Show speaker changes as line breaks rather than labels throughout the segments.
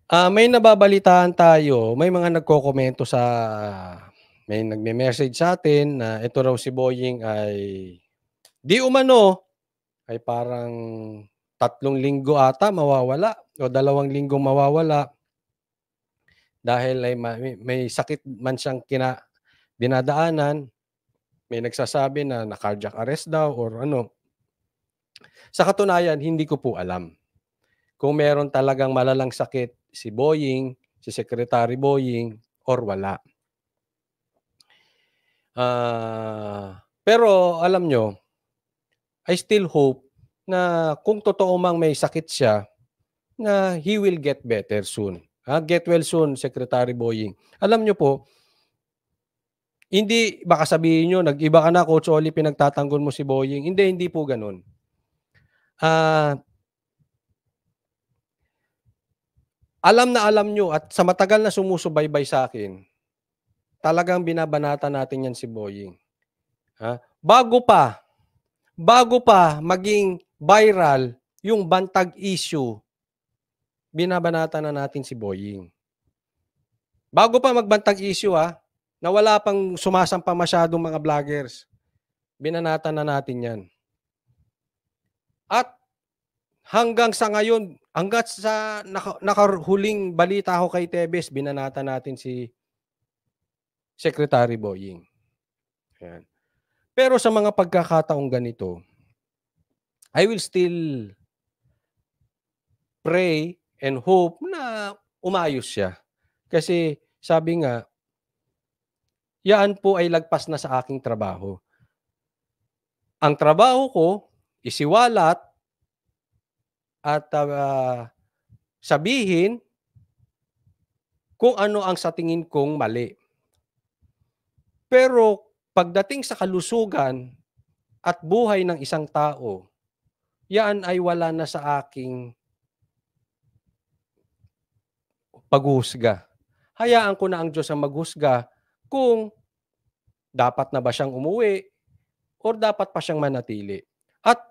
May nababalitaan tayo, may mga nagkokomento may nagme-message sa'tin na ito raw si Boying ay di umano ay parang 3 linggo ata mawawala o 2 linggong mawawala dahil ay may sakit man siyang dinadaanan. May nagsasabi na cardiac arrest daw or ano. Sa katunayan hindi ko po alam kung meron talagang malalang sakit si Boying, si Secretary Boying or wala. Pero alam nyo, I still hope na kung totoo mang may sakit siya, na he will get better soon. Get well soon, Secretary Boying. Alam nyo po, hindi baka sabihin nyo, nag-iba ka na, Coach Oli, pinagtatanggol mo si Boying. Hindi po ganun. Alam na alam nyo at sa matagal na sumusubaybay sa akin, talagang binabanata natin yan si Boying. Bago pa maging viral yung bantag issue, binabanata na natin si Boying. Bago pa magbantag issue na wala pang sumasampa masyadong mga vloggers, binanata na natin yan. At hanggang sa ngayon, hanggat sa nakahuling balita ko kay Tebes, binanata natin si Secretary Boying. Ayan. Pero sa mga pagkakataong ganito, I will still pray and hope na umayos siya. Kasi sabi nga, yan po ay lagpas na sa aking trabaho. Ang trabaho ko, isiwalat at sabihin kung ano ang sa tingin kong mali. Pero pagdating sa kalusugan at buhay ng isang tao, yan ay wala na sa aking paghuhusga. Hayaan ko na ang Diyos ang maghusga kung dapat na ba siyang umuwi or dapat pa siyang manatili. At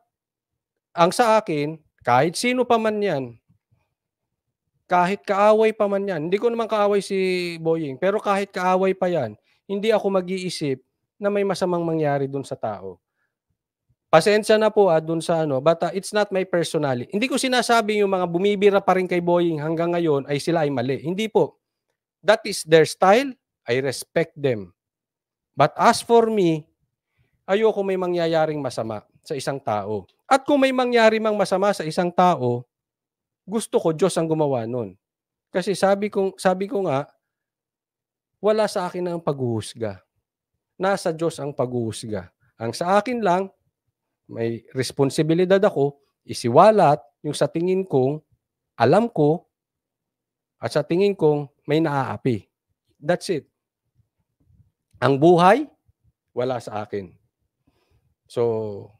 ang sa akin, kahit sino pa man yan, kahit kaaway pa man yan, hindi ko naman kaaway si Boying, pero kahit kaaway pa yan, hindi ako mag-iisip na may masamang mangyari dun sa tao. Pasensya na po dun sa but it's not my personality. Hindi ko sinasabing yung mga bumibira pa rin kay Boying hanggang ngayon ay sila ay mali. Hindi po. That is their style. I respect them. But as for me, ayoko may mangyayaring masama sa isang tao. At kung may mangyari mang masama sa isang tao, gusto ko Diyos ang gumawa nun. Kasi sabi ko nga, wala sa akin ang paghuhusga. Nasa Diyos ang paghuhusga. Ang sa akin lang, may responsibilidad ako, isiwalat yung sa tingin kong alam ko at sa tingin kong may naaapi. That's it. Ang buhay, wala sa akin. So,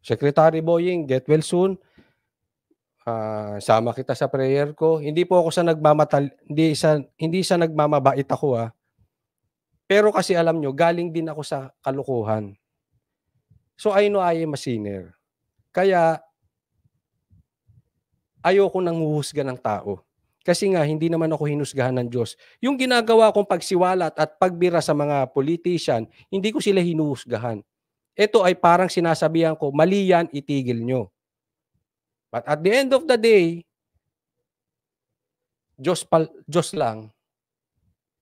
Secretary Boying, get well soon. Sama kita sa prayer ko. Hindi po ako hindi sa nagmamabait ako Pero kasi alam nyo, galing din ako sa kalukuhan. So I know I am a sinner. Kaya ayoko nang huhusga ng tao. Kasi nga, hindi naman ako hinusgahan ng Diyos. Yung ginagawa kong pagsiwalat at pagbira sa mga politician, hindi ko sila hinuhusgahan. Ito ay parang sinasabihan ko, mali yan, itigil nyo. But at the end of the day, Diyos lang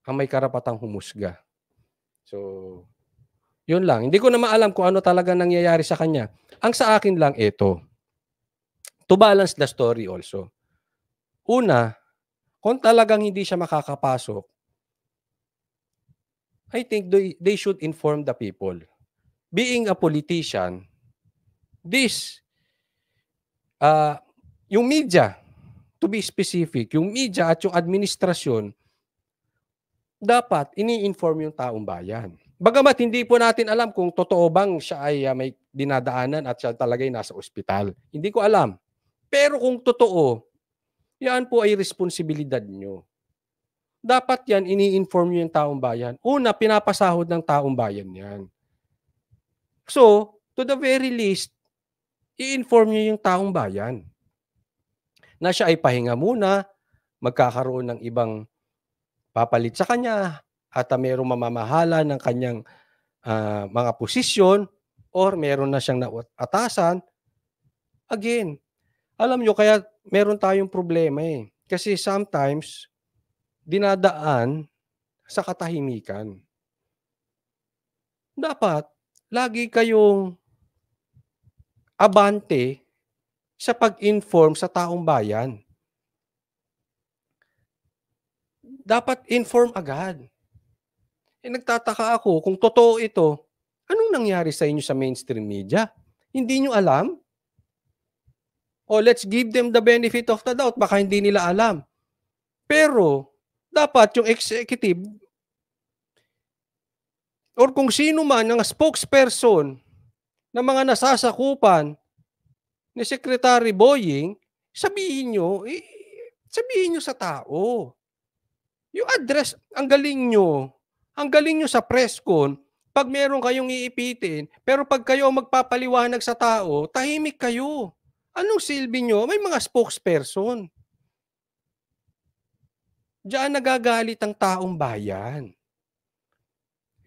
ang may karapatang humusga. So, yun lang. Hindi ko na maalam kung ano talaga nangyayari sa kanya. Ang sa akin lang ito, to balance the story also. Una, kung talagang hindi siya makakapasok, I think they should inform the people. Being a politician, yung media, to be specific, yung media at yung administrasyon, dapat ini-inform yung taong bayan. Bagamat hindi po natin alam kung totoo bang siya ay may dinadaanan at siya talaga ay nasa ospital. Hindi ko alam. Pero kung totoo, yan po ay responsibilidad nyo. Dapat yan, ini-inform nyo yung taong bayan. Una, pinapasahod ng taong bayan yan. So, to the very least, i-inform nyo yung taong bayan na siya ay pahinga muna magkakaroon ng ibang papalit sa kanya at merong mamamahala ng kanyang, mga posisyon or meron na siyang atasan. Again, alam niyo kaya meron tayong problema, eh, kasi sometimes dinadaan sa katahimikan. Dapat lagi kayong abante sa pag-inform sa taong bayan. Dapat inform agad. Eh, nagtataka ako kung totoo ito, anong nangyari sa inyo sa mainstream media? Hindi niyo alam? O let's give them the benefit of the doubt, baka hindi nila alam. Pero dapat yung executive or kung sino man ang spokesperson ng mga nasasakupan ni Secretary Boying, sabihin niyo sa tao. Yung address, ang galing niyo sa press con, 'pag meron kayong iipitin, pero 'pag kayo ang magpapaliwanag sa tao, tahimik kayo. Anong silbi niyo? May mga spokesperson. Diyan nagagalit ang taong bayan.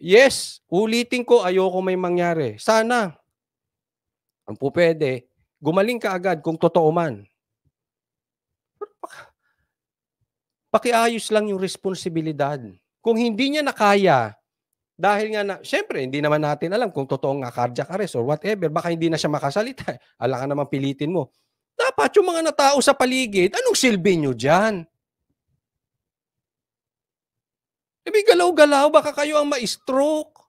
Yes, ulitin ko, ayoko may mangyari. Sana, kung pupuwede, gumaling kaagad kung totoo man. Pakiayos lang yung responsibilidad. Kung hindi niya na kaya, dahil nga siyempre hindi naman natin alam kung totoong nga cardiac arrest or whatever, baka hindi na siya makasalita, alangan naman pilitin mo. Dapat yung mga natao sa paligid, anong silbi niyo diyan? Galaw-galaw, baka kayo ang ma-stroke.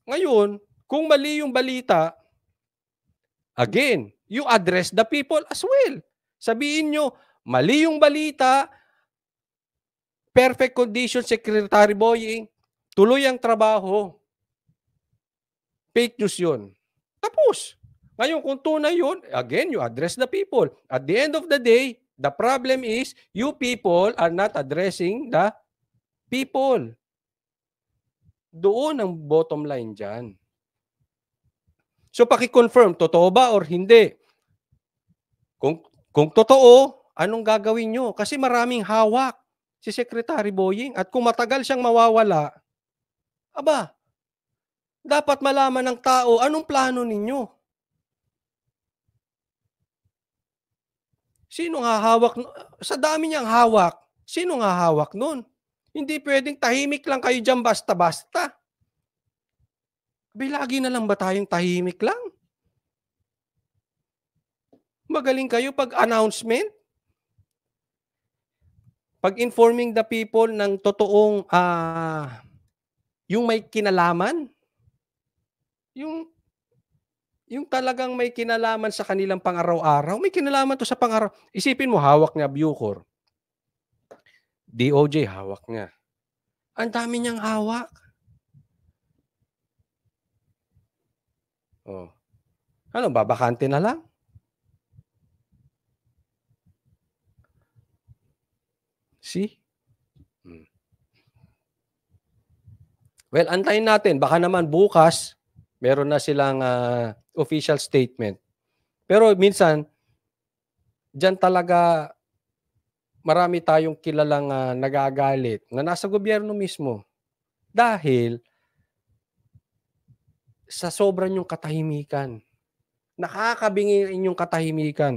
Ngayon, kung mali yung balita, again, you address the people as well. Sabihin niyo, mali yung balita, perfect condition, Secretary Boying, tuloy ang trabaho. Fake news yun. Tapos. Ngayon, kung tunay yun, again, you address the people. At the end of the day, the problem is, you people are not addressing the people. Doon ang bottom line dyan. So, paki-confirm, totoo ba or hindi? Kung totoo, anong gagawin nyo? Kasi maraming hawak si Secretary Boying. At kung matagal siyang mawawala, aba, dapat malaman ng tao anong plano ninyo. Sinong hahawak? Sa dami niyang hawak, sinong hahawak nun? Hindi pwedeng tahimik lang kayo dyan basta-basta. Lagi na lang ba tayong tahimik lang? Magaling kayo pag announcement? Pag informing the people ng totoong, yung may kinalaman? Yung talagang may kinalaman sa kanilang pang-araw-araw, may kinalaman 'to sa isipin mo hawak niya Bucor. DOJ hawak niya. Ang dami niyang hawak. Oh. Ano babakante na lang? See? Well, antayin natin baka naman bukas meron na silang, official statement. Pero minsan diyan talaga marami tayong kilalang, nagagalit na nasa gobyerno mismo. Dahil sa sobra niyong katahimikan. Nakakabingi ang inyong katahimikan.